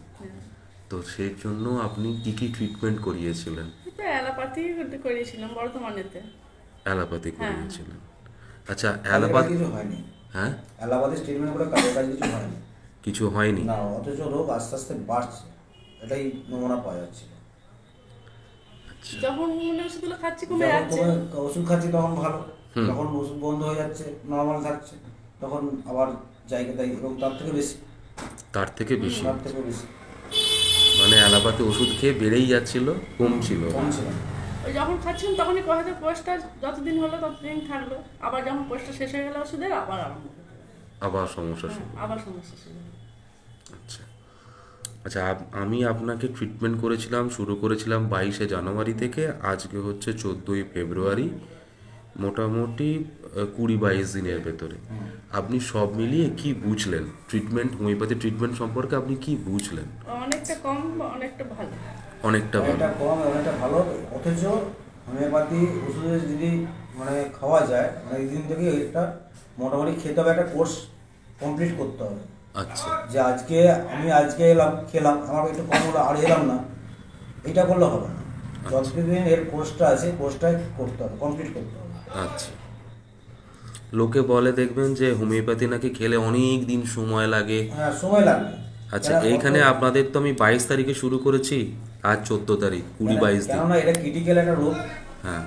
S2: তো সেই জন্য আপনি কি কি ট্রিটমেন্ট করিয়েছিলেন?
S3: এটা অ্যালোপ্যাথি করিয়েছিলাম বর্ধমানেতে।
S2: অ্যালোপ্যাথি
S3: হ্যাঁ।
S2: করিয়েছিলেন? আচ্ছা,
S4: কাজের কাজ
S2: অ্যালোপ্যাথি,
S4: কিছু হয়নি।
S2: হ্যাঁ,
S4: অ্যালোপ্যাথি ট্রিটমেন্ট করে কাজের কাজ কিছু হয়নি।
S2: কিছু হয়নি?
S4: না, অথচ রোগ আস্তে আস্তে বাড়ছে, এটাই নমুনা পাওয়া যাচ্ছে।
S3: যখন মানে ওষুধগুলো খাচ্ছি কমে
S4: যখন
S3: যাচ্ছে।
S4: ওষুধ খাচ্ছি তখন ভালো, যখন ওষুধ বন্ধ হয়ে যাচ্ছে, নর্মাল থাকছে, তখন আবার জায়গা তাই, এবং তার থেকে বেশি।
S2: তার থেকে বেশি?
S4: তার থেকে বেশি
S2: মানে অ্যালোপ্যাথি ওষুধ খেয়ে বেড়েই যাচ্ছিল, কমছিল?
S4: কমছিল।
S3: ওই যখন খাচ্ছিলাম তখনই হয়তো কোর্সটা যতদিন হলো ততদিন থাকলো, আবার যখন কোর্সটা শেষ হয়ে গেল ওষুধের, আবার আরম্ভ হলো।
S2: আবার সমস্যা শুরু?
S3: আবার সমস্যা শুরু হলো।
S2: আচ্ছা। আচ্ছা, আমি আপনাকে ট্রিটমেন্ট করেছিলাম, শুরু করেছিলাম 22শে জানুয়ারি থেকে, আজকে হচ্ছে 14ই ফেব্রুয়ারি, মোটামুটি 20-22 দিনের ভেতরে। আপনি সব মিলিয়ে কি বুঝলেন ট্রিটমেন্ট, হোমিওপ্যাথি ট্রিটমেন্ট সম্পর্কে আপনি কি বুঝলেন?
S3: অনেকটা কম, অনেকটা ভালো।
S2: অনেকটা ভালো?
S4: অনেকটা কম, অনেকটা ভালো। অথচ হোমিওপ্যাথি ওষুধে যদি মানে খাওয়া যায়, মানে এই দিন থেকে এটা মোটামুটি খেতে হবে, একটা কোর্স কমপ্লিট করতে হবে।
S2: আচ্ছা।
S4: যে আজকে এলাম, খেলাম, আমার একটু কম হলো, আর এলাম না, এটা করলে হবে না। যতদিন এর কোর্সটা আছে, কোর্সটা করতে হবে, কমপ্লিট করতে হবে।
S2: আচ্ছা, লোকে বলে দেখবেন যে হোমিওপ্যাথি নাকি খেলে অনেক দিন সময় লাগে।
S4: হ্যাঁ, সময় লাগবে।
S2: আচ্ছা,
S4: কেন-
S2: এইখানে আপনাদের তো আমি 22 তারিখে শুরু করেছি, আজ 14 তারিখ, 20-22 দিন।
S4: কেননা এটা ক্রিটিক্যাল একটা রোগ,
S2: হ্যাঁ,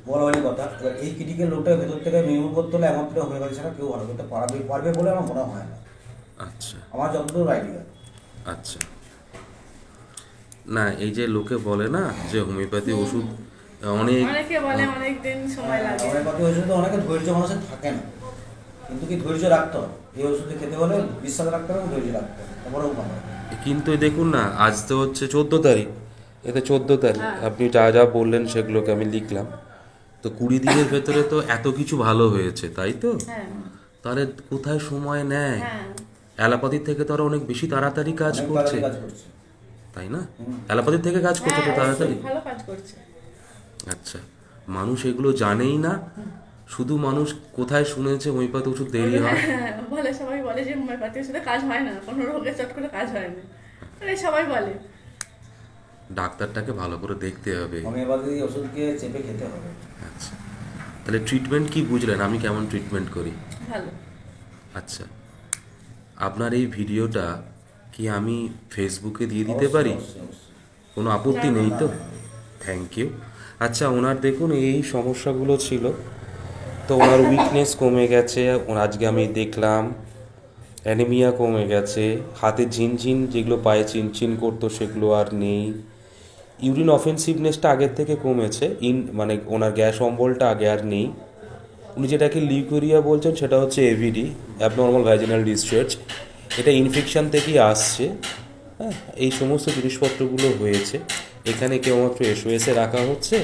S4: বলা বলি কথা। এবার এই ক্রিটিক্যাল রোগটাকে ভেতর থেকে নির্মূল করতে হলে একমাত্র হোমিওপ্যাথি ছাড়া কেউ ভালো করতে পারবে বলে আমার মনে হয় না,
S2: আচ্ছা
S4: আমার যতদূর আইডিয়া।
S2: আচ্ছা। না, এই যে লোকে বলে না যে হোমিওপ্যাথি ওষুধ
S3: অনেকে বলে অনেক দিন সময় লাগে।
S4: হোমিওপ্যাথি ওষুধে অনেকে ধৈর্য মানুষের থাকে না, কিন্তু কি ধৈর্য রাখতে হবে। এই ওষুধে খেতে হলে বিশ্বাস রাখতে হবে, ধৈর্য রাখতে হবে, তারপরেও ভালো হবে।
S2: কিন্তু এই দেখুন না, আজ তো হচ্ছে 14 তারিখ, এতে 14 তারিখ, আপনি যা যা বললেন সেগুলোকে আমি লিখলাম। তো 20 দিনের ভেতরে তো এত কিছু ভালো হয়েছে, তাই তো?
S3: হ্যাঁ,
S2: তাহলে কোথায় সময় নেয়?
S3: হ্যাঁ,
S2: অ্যালোপ্যাথির থেকে তো আরো অনেক বেশি তাড়াতাড়ি কাজ
S4: অনেক
S2: করছে,
S4: তাড়াতাড়ি কাজ করছে।
S2: তাই না? অ্যালোপ্যাথির থেকে কাজ করছে তো
S3: হ্যাঁ,
S2: তাড়াতাড়ি।
S3: ভালো কাজ করছে।
S2: আচ্ছা, মানুষ এগুলো জানেই না, শুধু মানুষ কোথায় শুনেছে হোমিওপ্যাথি ওষুধ দেরি হয়?
S3: হ্যাঁ, বলে সবাই বলে যে হোমিওপ্যাথি ওষুধে কাজ হয় না, কোনো রোগে চট করে কাজ হয় না, আরে সবাই বলে।
S2: ডাক্তারটাকে ভালো করে দেখতে হবে।
S4: হোমিওপ্যাথি ওষুধকে চেপে খেতে হবে।
S2: আচ্ছা, তাহলে ট্রিটমেন্ট কি বুঝলেন আমি কেমন ট্রিটমেন্ট করি?
S3: ভালো।
S2: আচ্ছা, আপনার এই ভিডিওটা কি আমি ফেসবুকে দিয়ে দিতে পারি?
S4: অবশ্যই, অবশ্যই।
S2: কোনো আপত্তি
S3: না,
S2: নেই তো?
S4: না, না।
S2: Thank you. আচ্ছা, ওনার দেখুন এই সমস্যাগুলো ছিল, তো ওনার উইকনেস কমে গেছে। আজকে আমি দেখলাম অ্যানিমিয়া কমে গেছে, হাতে ঝিনঝিন যেগুলো পায়ে চিনচিন করতো সেগুলো আর নেই, ইউরিন অফেন্সিভনেসটা আগের থেকে কমেছে, মানে ওনার গ্যাস অম্বলটা আগে আর নেই। উনি যেটাকে লিউকোরিয়া বলছেন সেটা হচ্ছে এভিডি, অ্যাবনর্মাল ভ্যাজিনাল ডিসচার্জ, এটা ইনফেকশন থেকেই আসছে। হ্যাঁ, এই সমস্ত জিনিসপত্রগুলো হয়েছে। এখানে কেবলমাত্র এসওএসে রাখা হচ্ছে,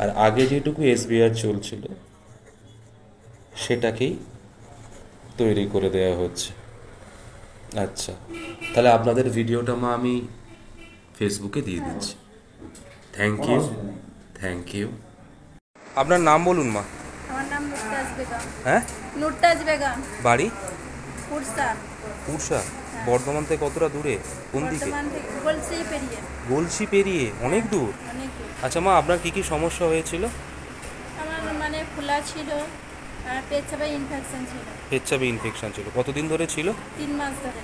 S2: আর আগে যেটুকু এসবিআর চলছিল সেটাকেই তৈরি করে দেওয়া হচ্ছে। আচ্ছা, তাহলে আপনাদের ভিডিওটা মা আমি ফেসবুকে দিয়ে দিচ্ছি। থ্যাংক
S4: কোনো
S2: ইউ,
S4: অসুবিধা নেই।
S2: Thank you. আপনার নাম বলুন মা।
S5: আমার নাম নুরতাজ বেগম।
S2: হ্যাঁ,
S5: নুরতাজ বেগম,
S2: বাড়ি
S5: পুরসা।
S2: পুরসা। বর্ধমান থেকে কতটা দূরে, কোন দিকে?
S5: বর্তমান থেকে গলসি পেরিয়ে।
S2: গলসি পেরিয়ে অনেক দূর।
S5: অনেক দূর।
S2: আচ্ছা মা, আপনার কি কি সমস্যা হয়েছিল?
S5: আমার মানে খোলা ছিল আর পেচ্ছাপে ইনফেকশন ছিল।
S2: পেচ্ছাবে ইনফেকশন ছিল, কতদিন ধরে ছিল?
S5: 3 মাস ধরে।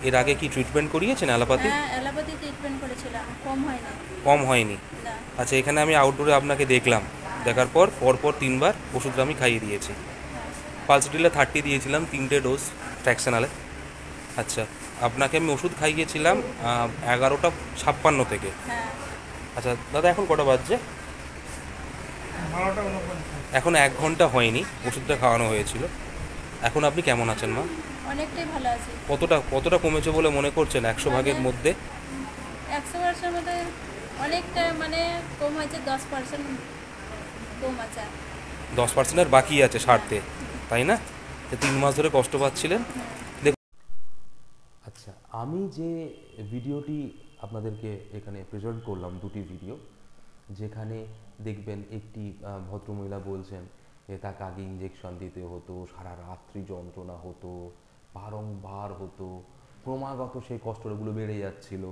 S2: এর আগে কি ট্রিটমেন্ট করিয়েছেন অ্যালোপ্যাথি?
S5: হ্যাঁ, অ্যালোপ্যাথি ট্রিটমেন্ট করেছিলাম, কম হয়নি।
S2: কম হয়নি?
S5: না।
S2: আচ্ছা, এখানে আমি আউটডোরে আপনাকে দেখলাম, দেখার পর পরপর 3বার ওষুধটা আমি খাইয়ে দিয়েছি। পালসিটিলা 30 দিয়েছিলাম, 3টে ডোজ ফ্র্যাকশনালে। আচ্ছা, আপনাকে আমি ওষুধ খাইয়েছিলাম 11:56 থেকে।
S5: হ্যাঁ,
S2: আচ্ছা দাদা, এখন কটা বাজছে? এখন 1 ঘন্টা হয়নি ওষুধটা খাওয়ানো হয়েছিল। এখন আপনি কেমন আছেন মা?
S5: অনেকটাই ভালো আছি।
S2: কতটা কমেছে বলে মনে করছেন 100 ভাগের মধ্যে?
S5: 100% মধ্যে অনেকটা মানে কম হয়েছে, 10% কম আছে।
S2: 10% বাকি আছে সারতে, তাই না? 3 মাস ধরে কষ্ট পাচ্ছিলেন।
S1: আচ্ছা, আমি যে ভিডিওটি আপনাদেরকে এখানে প্রেজেন্ট করলাম, দুটি ভিডিও, যেখানে দেখবেন একটি ভদ্রমহিলা বলছেন যে তাকে আগে ইঞ্জেকশন দিতে হতো, সারা রাত্রি যন্ত্রণা হতো, বারংবার হতো, ক্রমাগত সেই কষ্টগুলো বেড়ে যাচ্ছিল।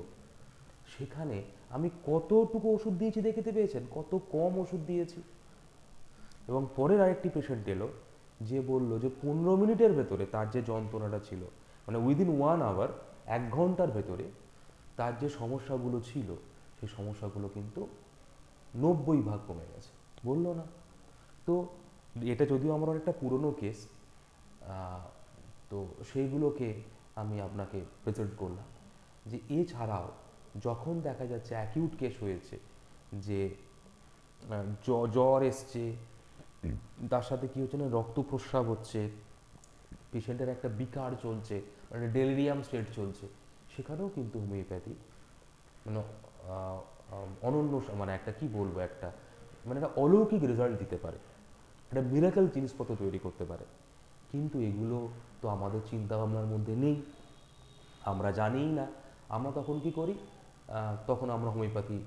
S1: সেখানে আমি কতটুকু ওষুধ দিয়েছি দেখতে পেয়েছেন, কত কম ওষুধ দিয়েছি। এবং পরের আরেকটি পেশেন্ট এলো, যে বলল যে 15 মিনিটের ভেতরে তার যে যন্ত্রণাটা ছিল, মানে উইদিন 1 আওয়ার, 1 ঘন্টার ভেতরে তার যে সমস্যাগুলো ছিল সেই সমস্যাগুলো কিন্তু 90 ভাগ কমে গেছে, বললো না? তো এটা যদিও আমার অনেকটা পুরনো কেস, তো সেইগুলোকে আমি আপনাকে প্রেজেন্ট করলাম। যে এছাড়াও যখন দেখা যাচ্ছে অ্যাকিউট কেস হয়েছে, যে জ্বর এসছে, তার সাথে কি হচ্ছে না, রক্ত প্রস্রাব হচ্ছে, পেশেন্টের একটা বিকার চলছে, মানে ডেলিরিয়াম স্টেট চলছে, সেখানেও কিন্তু হোমিওপ্যাথি মানে অনন্য, মানে একটা কি বলবো, একটা মানে একটা অলৌকিক রেজাল্ট দিতে পারে, একটা মিরাকেল জিনিসপত্র তৈরি করতে পারে। কিন্তু এগুলো তো আমাদের চিন্তা ভাবনার মধ্যে নেই, আমরা জানিই না। আমরা তখন কি করি, তখন আমরা হোমিওপ্যাথি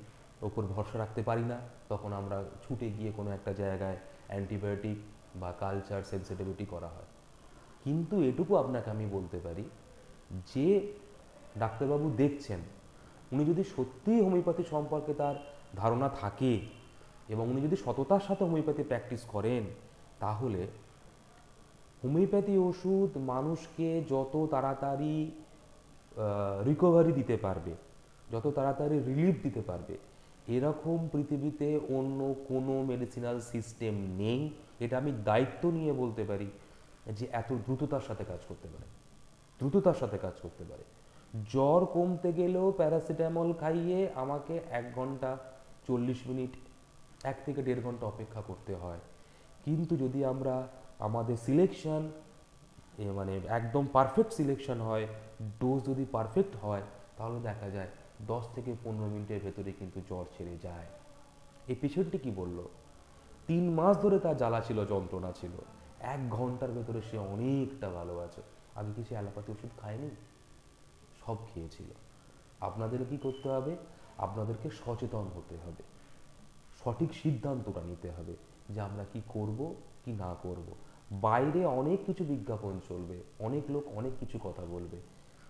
S1: ওপর ভরসা রাখতে পারি না, তখন আমরা ছুটে গিয়ে কোনো একটা জায়গায় অ্যান্টিবায়োটিক বা কালচার সেন্সিটিভিটি করা হয়। কিন্তু এটুকু আপনাকে আমি বলতে পারি, যে ডাক্তারবাবু দেখছেন, উনি যদি সত্যিই হোমিওপ্যাথি সম্পর্কে তার ধারণা থাকে এবং উনি যদি সততার সাথে হোমিওপ্যাথি প্র্যাকটিস করেন, তাহলে হোমিওপ্যাথি ওষুধ মানুষকে যত তাড়াতাড়ি রিকভারি দিতে পারবে, যত তাড়াতাড়ি রিলিফ দিতে পারবে, এরকম পৃথিবীতে অন্য কোনো মেডিসিনাল সিস্টেম নেই। এটা আমি দায়িত্ব নিয়ে বলতে পারি, যে এত দ্রুততার সাথে কাজ করতে পারে, দ্রুততার সাথে কাজ করতে পারে। জ্বর কমতে গেলেও প্যারাসিটামল খাইয়ে আমাকে 1 ঘন্টা 40 মিনিট, 1 থেকে 1.5 ঘন্টা অপেক্ষা করতে হয়। কিন্তু যদি আমরা আমাদের সিলেকশন মানে একদম পারফেক্ট সিলেকশন হয়, ডোজ যদি পারফেক্ট হয়, তাহলে দেখা যায় 10 থেকে 15 মিনিটের ভেতরে কিন্তু জ্বর ছেড়ে যায়। এই পেশেন্টটি কি বলল, 3 মাস ধরে তার জ্বালা ছিল, যন্ত্রণা ছিল, 1 ঘন্টার ভেতরে সে অনেকটা ভালো আছে। আগে কি সে অ্যালোপ্যাথি ওষুধ খায়নি? সব খেয়েছিল। আপনাদের কি করতে হবে, আপনাদেরকে সচেতন হতে হবে, সঠিক সিদ্ধান্তটা নিতে হবে যে আমরা কি করব, কি কি না করব। বাইরে অনেক কিছু বিজ্ঞাপন চলবে, অনেক লোক অনেক কিছু কথা বলবে।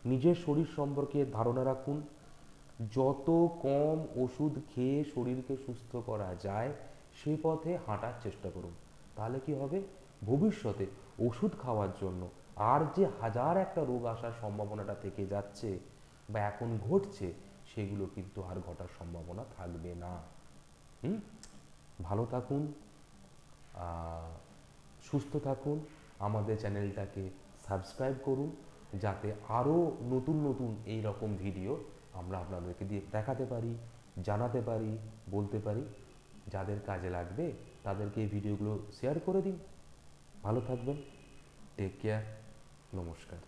S1: নিজের শরীর সম্পর্কে ধারণা রাখুন, যত কম ওষুধ খেয়ে শরীরকে সুস্থ করা যায় সে পথে হাঁটার চেষ্টা করুন। তাহলে কি হবে, ভবিষ্যতে ওষুধ খাওয়ার জন্য আর যে হাজার একটা রোগ আসার সম্ভাবনাটা থেকে যাচ্ছে বা এখন ঘটছে, সেগুলো কিন্তু আর ঘটার সম্ভাবনা থাকবে না। ভালো থাকুন, সুস্থ থাকুন, আমাদের চ্যানেলটাকে সাবস্ক্রাইব করুন, যাতে আরও নতুন নতুন এই রকম ভিডিও আমরা আপনাদেরকে দিয়ে দেখাতে পারি, জানাতে পারি, বলতে পারি। যাদের কাজে লাগবে তাদেরকে এই ভিডিওগুলো শেয়ার করে দিন। ভালো থাকবেন, টেক কেয়ার, নমস্কার।